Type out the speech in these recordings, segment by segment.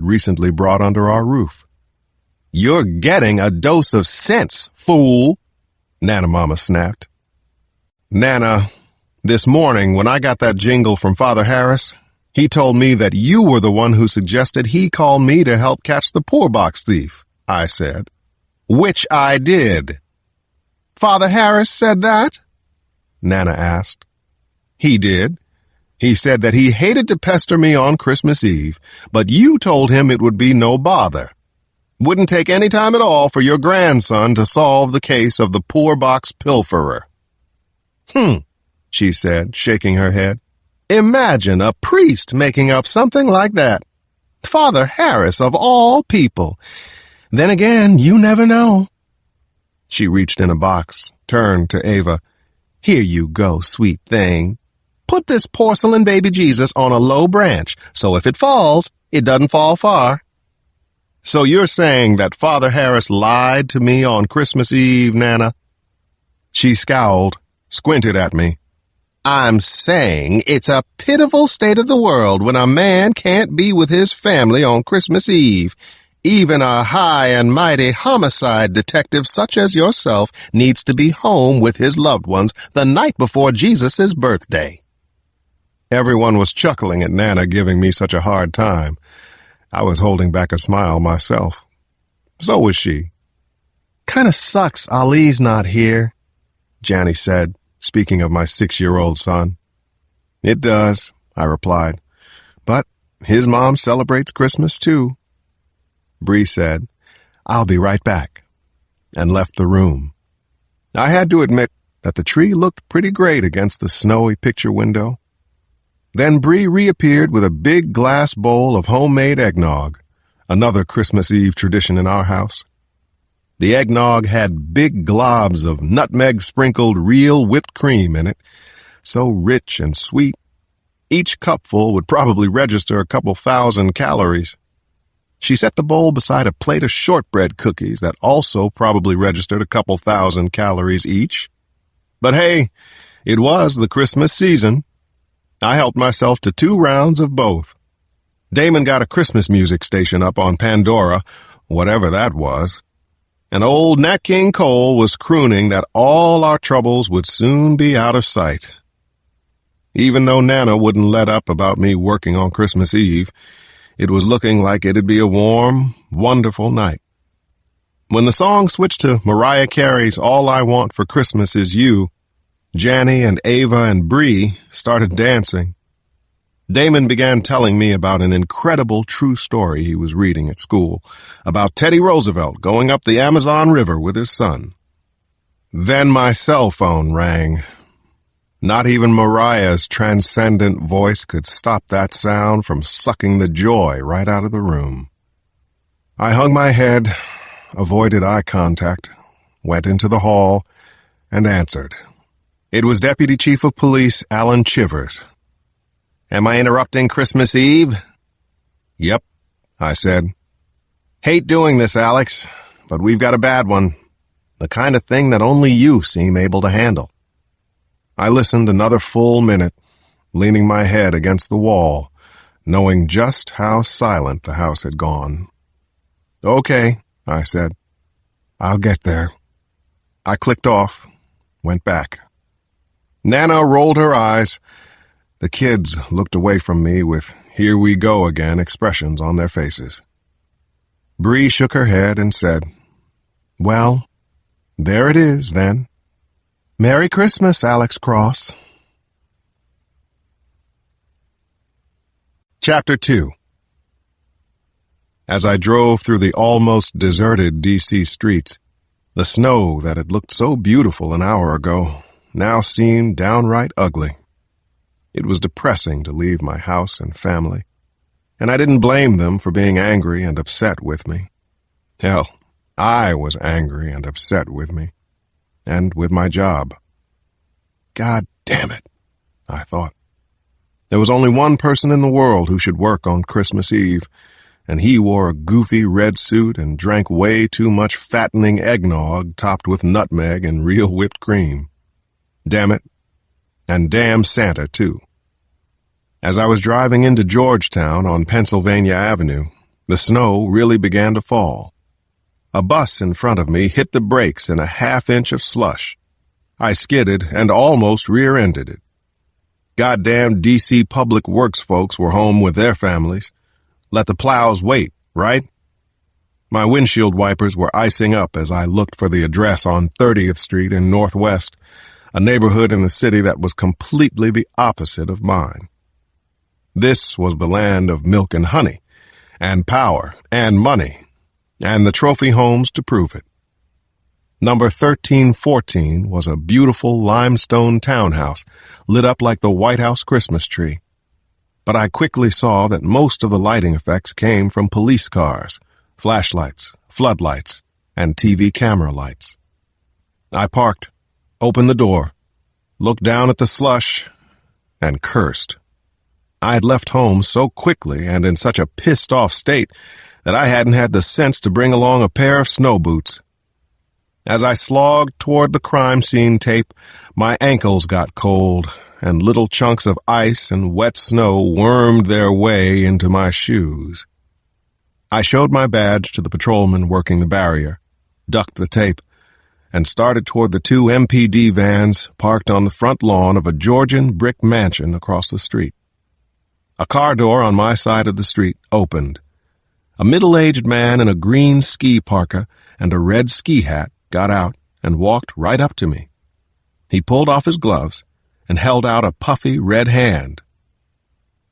recently brought under our roof. "You're getting a dose of sense, fool," Nana Mama snapped. "Nana, this morning when I got that jingle from Father Harris, he told me that you were the one who suggested he call me to help catch the poor box thief," I said. "Which I did." "Father Harris said that?" Nana asked. "He did. He said that he hated to pester me on Christmas Eve, but you told him it would be no bother. Wouldn't take any time at all for your grandson to solve the case of the poor box pilferer." She said, shaking her head. "Imagine a priest making up something like that. Father Harris, of all people. Then again, you never know." She reached in a box, turned to Ava. "Here you go, sweet thing. Put this porcelain baby Jesus on a low branch, so if it falls, it doesn't fall far." "So you're saying that Father Harris lied to me on Christmas Eve, Nana?" She scowled, squinted at me. "I'm saying it's a pitiful state of the world when a man can't be with his family on Christmas Eve. Even a high and mighty homicide detective such as yourself needs to be home with his loved ones the night before Jesus' birthday." Everyone was chuckling at Nana giving me such a hard time. I was holding back a smile myself. So was she. "Kinda sucks Ali's not here," Janny said, speaking of my 6-year-old son. "It does," I replied. "But his mom celebrates Christmas too." Bree said, "I'll be right back," and left the room. I had to admit that the tree looked pretty great against the snowy picture window. Then Bree reappeared with a big glass bowl of homemade eggnog, another Christmas Eve tradition in our house. The eggnog had big globs of nutmeg-sprinkled real whipped cream in it, so rich and sweet. Each cupful would probably register a couple thousand calories. She set the bowl beside a plate of shortbread cookies that also probably registered a couple thousand calories each. But hey, it was the Christmas season. I helped myself to 2 rounds of both. Damon got a Christmas music station up on Pandora, whatever that was, and old Nat King Cole was crooning that all our troubles would soon be out of sight. Even though Nana wouldn't let up about me working on Christmas Eve, it was looking like it'd be a warm, wonderful night. When the song switched to Mariah Carey's All I Want for Christmas Is You, Janny and Ava and Bree started dancing. Damon began telling me about an incredible true story he was reading at school, about Teddy Roosevelt going up the Amazon River with his son. Then my cell phone rang. Not even Mariah's transcendent voice could stop that sound from sucking the joy right out of the room. I hung my head, avoided eye contact, went into the hall, and answered. It was Deputy Chief of Police Alan Chivers. "Am I interrupting Christmas Eve?" "Yep," I said. "Hate doing this, Alex, but we've got a bad one. The kind of thing that only you seem able to handle." I listened another full minute, leaning my head against the wall, knowing just how silent the house had gone. "Okay," I said. "I'll get there." I clicked off, went back. Nana rolled her eyes. The kids looked away from me with "here we go again" expressions on their faces. Bree shook her head and said, "Well, there it is, then. Merry Christmas, Alex Cross." Chapter 2. As I drove through the almost deserted D.C. streets, the snow that had looked so beautiful an hour ago now seemed downright ugly. It was depressing to leave my house and family, and I didn't blame them for being angry and upset with me. Hell, I was angry and upset with me, and with my job. God damn it, I thought. There was only one person in the world who should work on Christmas Eve, and he wore a goofy red suit and drank way too much fattening eggnog topped with nutmeg and real whipped cream. Damn it. And damn Santa, too. As I was driving into Georgetown on Pennsylvania Avenue, The snow really began to fall. A bus in front of me hit the brakes in a half-inch of slush. I skidded and almost rear-ended it. Goddamn D.C. Public Works folks were home with their families. Let the plows wait, right? My windshield wipers were icing up as I looked for the address on 30th Street in Northwest, a neighborhood in the city that was completely the opposite of mine. This was the land of milk and honey, and power, and money, and the trophy homes to prove it. Number 1314 was a beautiful limestone townhouse lit up like the White House Christmas tree. But I quickly saw that most of the lighting effects came from police cars, flashlights, floodlights, and TV camera lights. I parked, opened the door, looked down at the slush, and cursed. I had left home so quickly and in such a pissed-off state that I hadn't had the sense to bring along a pair of snow boots. As I slogged toward the crime scene tape, my ankles got cold, and little chunks of ice and wet snow wormed their way into my shoes. I showed my badge to the patrolman working the barrier, ducked the tape, and started toward the two MPD vans parked on the front lawn of a Georgian brick mansion across the street. A car door on my side of the street opened. A middle-aged man in a green ski parka and a red ski hat got out and walked right up to me. He pulled off his gloves and held out a puffy red hand.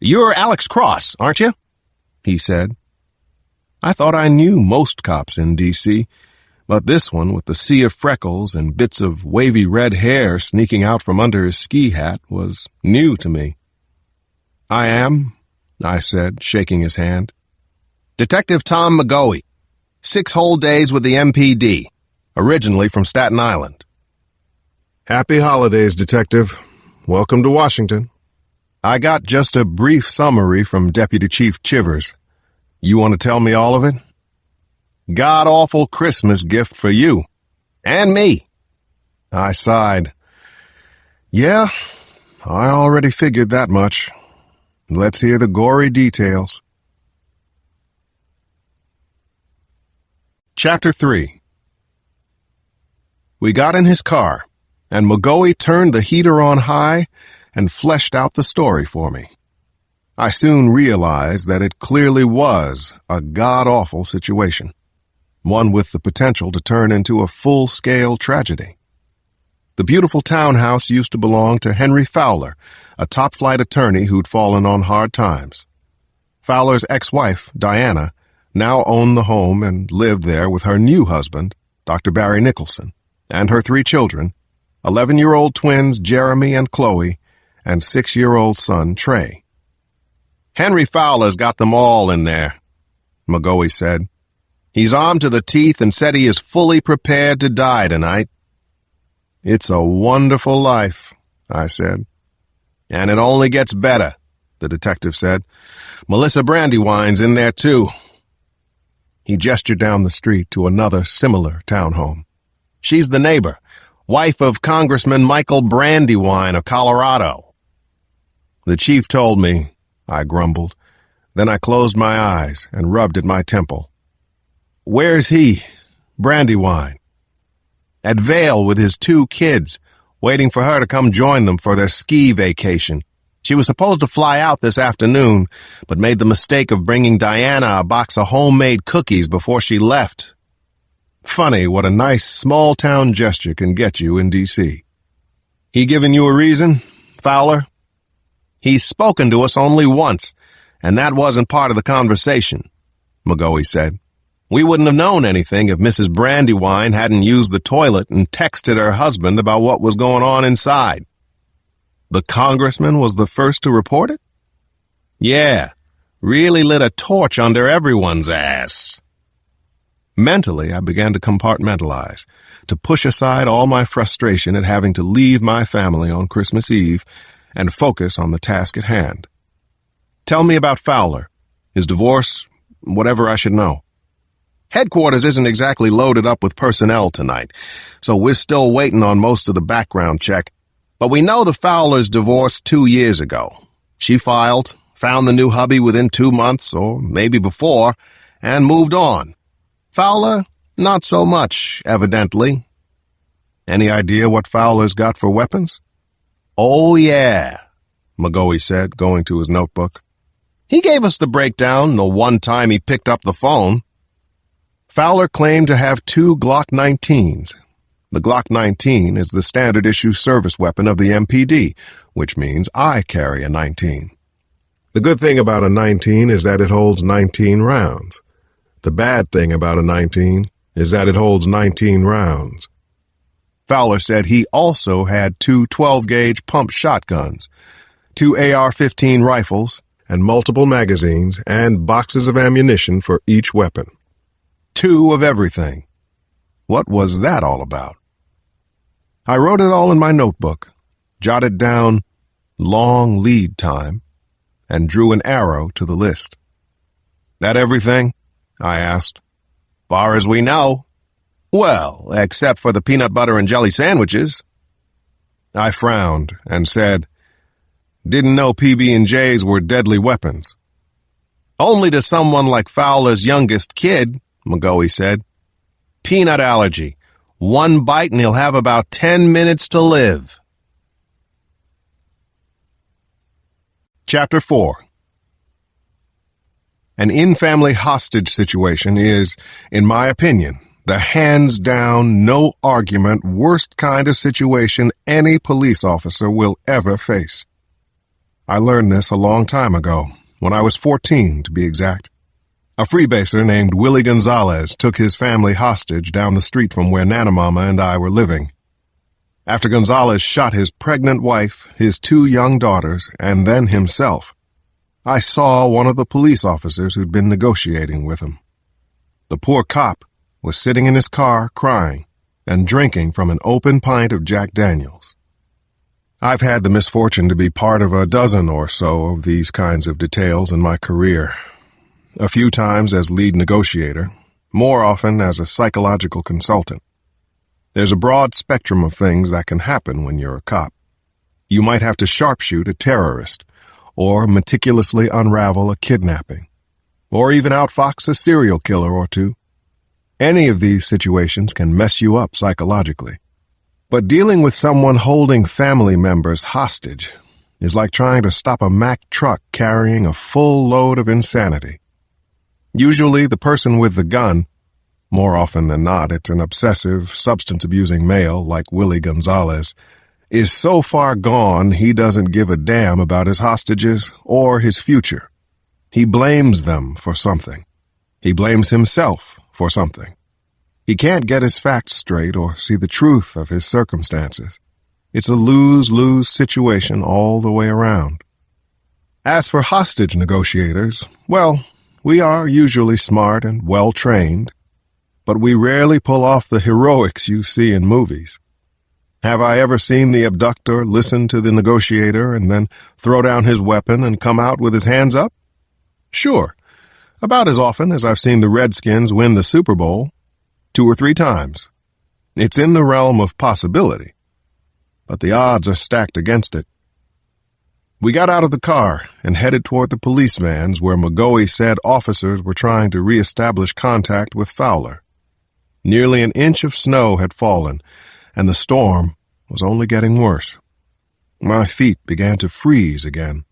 "You're Alex Cross, aren't you?" he said. I thought I knew most cops in D.C., but this one with the sea of freckles and bits of wavy red hair sneaking out from under his ski hat was new to me. "I am," I said, shaking his hand. "Detective Tom McGoey. 6 whole days with the MPD. Originally from Staten Island." "Happy holidays, Detective. Welcome to Washington." I got just a brief summary from Deputy Chief Chivers. "You want to tell me all of it?" "God-awful Christmas gift for you. And me." I sighed. "Yeah, I already figured that much. Let's hear the gory details." Chapter 3. We got in his car, and McGoey turned the heater on high and fleshed out the story for me. I soon realized that it clearly was a god-awful situation, one with the potential to turn into a full-scale tragedy. The beautiful townhouse used to belong to Henry Fowler, a top-flight attorney who'd fallen on hard times. Fowler's ex-wife, Diana, now owned the home and lived there with her new husband, Dr. Barry Nicholson, and her 3 children, 11-year-old twins Jeremy and Chloe, and 6-year-old son Trey. "Henry Fowler's got them all in there," McGoey said. "He's armed to the teeth and said he is fully prepared to die tonight." "It's a wonderful life," I said. "And it only gets better," the detective said. "Melissa Brandywine's in there, too." He gestured down the street to another similar townhome. "She's the neighbor, wife of Congressman Michael Brandywine of Colorado." "The chief told me," I grumbled. Then I closed my eyes and rubbed at my temple. "Where's he, Brandywine?" "At Vail with his 2 kids, waiting for her to come join them for their ski vacation. She was supposed to fly out this afternoon, but made the mistake of bringing Diana a box of homemade cookies before she left." Funny what a nice small-town gesture can get you in D.C. "He given you a reason, Fowler?" "He's spoken to us only once, and that wasn't part of the conversation," McGoey said. "We wouldn't have known anything if Mrs. Brandywine hadn't used the toilet and texted her husband about what was going on inside." "The congressman was the first to report it?" "Yeah, really lit a torch under everyone's ass." Mentally, I began to compartmentalize, to push aside all my frustration at having to leave my family on Christmas Eve and focus on the task at hand. "Tell me about Fowler, his divorce, whatever I should know." "Headquarters isn't exactly loaded up with personnel tonight, so we're still waiting on most of the background check. But we know the Fowlers divorced 2 years ago. She filed, found the new hubby within 2 months, or maybe before, and moved on. Fowler, not so much, evidently. Any idea what Fowler's got for weapons? Oh, yeah, McGoey said, going to his notebook. He gave us the breakdown the one time he picked up the phone. Fowler claimed to have 2 Glock 19s. The Glock 19 is the standard-issue service weapon of the MPD, which means I carry a 19. The good thing about a 19 is that it holds 19 rounds. The bad thing about a 19 is that it holds 19 rounds. Fowler said he also had 2 12-gauge pump shotguns, 2 AR-15 rifles, and multiple magazines and boxes of ammunition for each weapon. 2 of everything. What was that all about? I wrote it all in my notebook, jotted down long lead time, and drew an arrow to the list. That everything? I asked. Far as we know. Well, except for the peanut butter and jelly sandwiches. I frowned and said, didn't know PB&Js were deadly weapons. Only to someone like Fowler's youngest kid, McGoey said. Peanut allergy. 1 bite and he'll have about 10 minutes to live. Chapter 4. An in-family hostage situation is, in my opinion, the hands-down, no-argument, worst kind of situation any police officer will ever face. I learned this a long time ago, when I was 14 to be exact. A freebaser named Willie Gonzalez took his family hostage down the street from where Nanamama and I were living. After Gonzalez shot his pregnant wife, his 2 young daughters, and then himself, I saw one of the police officers who'd been negotiating with him. The poor cop was sitting in his car crying and drinking from an open pint of Jack Daniels. I've had the misfortune to be part of a dozen or so of these kinds of details in my career. A few times as lead negotiator, more often as a psychological consultant. There's a broad spectrum of things that can happen when you're a cop. You might have to sharpshoot a terrorist, or meticulously unravel a kidnapping, or even outfox a serial killer or 2. Any of these situations can mess you up psychologically. But dealing with someone holding family members hostage is like trying to stop a Mack truck carrying a full load of insanity. Usually the person with the gun, more often than not it's an obsessive, substance-abusing male like Willie Gonzalez, is so far gone he doesn't give a damn about his hostages or his future. He blames them for something. He blames himself for something. He can't get his facts straight or see the truth of his circumstances. It's a lose-lose situation all the way around. As for hostage negotiators, well, we are usually smart and well-trained, but we rarely pull off the heroics you see in movies. Have I ever seen the abductor listen to the negotiator and then throw down his weapon and come out with his hands up? Sure, about as often as I've seen the Redskins win the Super Bowl, 2 or 3 times. It's in the realm of possibility, but the odds are stacked against it. We got out of the car and headed toward the police vans where McGoey said officers were trying to reestablish contact with Fowler. Nearly an inch of snow had fallen, and the storm was only getting worse. My feet began to freeze again.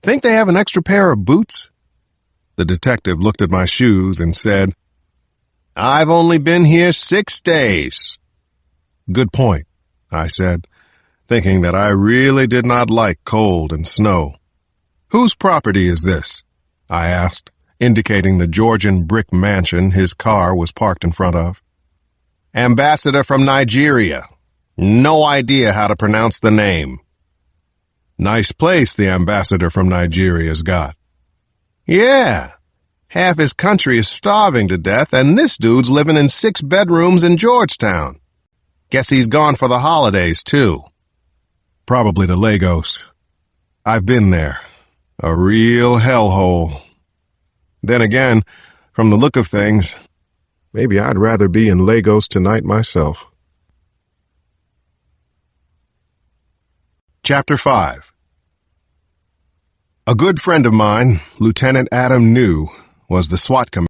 Think they have an extra pair of boots? The detective looked at my shoes and said, I've only been here 6 days. Good point, I said, thinking that I really did not like cold and snow. Whose property is this? I asked, indicating the Georgian brick mansion his car was parked in front of. Ambassador from Nigeria. No idea how to pronounce the name. Nice place the ambassador from Nigeria's got. Yeah, half his country is starving to death, and this dude's living in 6 bedrooms in Georgetown. Guess he's gone for the holidays, too. Probably to Lagos. I've been there. A real hellhole. Then again, from the look of things, maybe I'd rather be in Lagos tonight myself. Chapter 5. A good friend of mine, Lieutenant Adam New, was the SWAT commander.